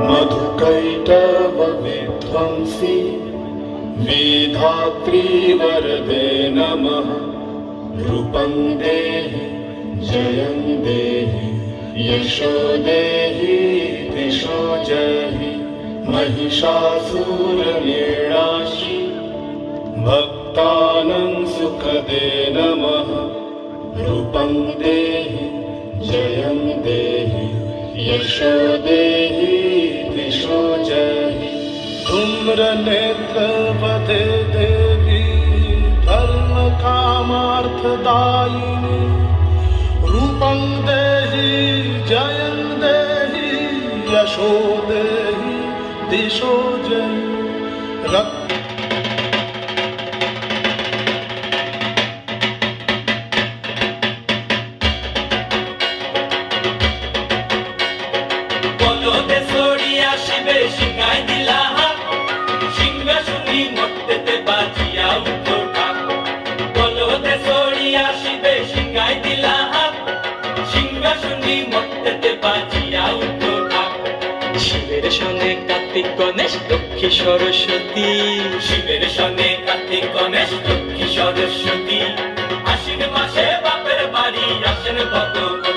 मधुकैटव विध्वंसी वेधात्री वरदे नमः। रूपं देहि जयं देहि यशो देहि दिशो जहि। महिषासुरनिर्णाशि भक्तानां सुखदे नमः। रूपं देहि जयं देहि यशो देहि दिशो जहि। धूम्रनेत्रवदे देवी धर्मकामार्थदायिनी। रूपं देहि जयं देहि यशो देहि दिशो जहि। শিঙায় দিলা হাত সিংহাসনী মর্তেতে বাজিয়া উঠো ঢাক। বলদে সরিয়া শিবে সিঙায় দিলা হাত সিংহাসনী মর্তেতে বাজিয়া উঠো ঢাক। শিবের সনে কার্তিক গণেশ লক্ষ্মী সরস্বতী। শিবের সনে কার্তিক গণেশ লক্ষ্মী সরস্বতী। আশ্বিন মাসে বাপের বাড়ি আসেন ভগবতী।